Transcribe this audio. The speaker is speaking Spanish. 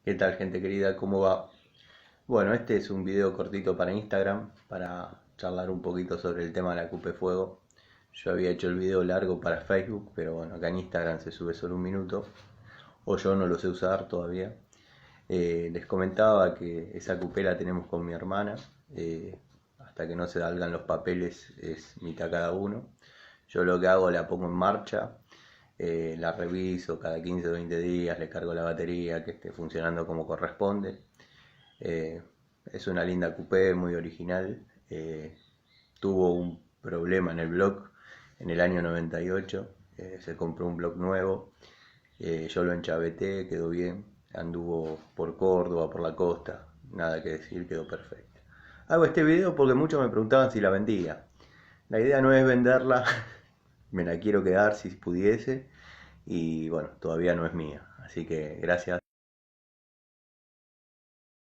¿Qué tal, gente querida? ¿Cómo va? Bueno, este es un video cortito para Instagram, para charlar un poquito sobre el tema de la Coupé Fuego. Yo había hecho el video largo para Facebook, pero bueno, acá en Instagram se sube solo un minuto, o yo no lo sé usar todavía. Les comentaba que esa coupé la tenemos con mi hermana, hasta que no se salgan los papeles es mitad cada uno. Yo lo que hago, la pongo en marcha, la reviso cada 15 o 20 días, le cargo la batería, que esté funcionando como corresponde. Eh, es una linda coupé, muy original. Tuvo un problema en el block en el año 98. Se compró un block nuevo. Yo lo enchaveté, quedó bien. Anduvo por Córdoba, por la costa. Nada que decir, quedó perfecto. Hago este video porque muchos me preguntaban si la vendía. La idea no es venderla, me la quiero quedar si pudiese. Y bueno, todavía no es mía. Así que gracias.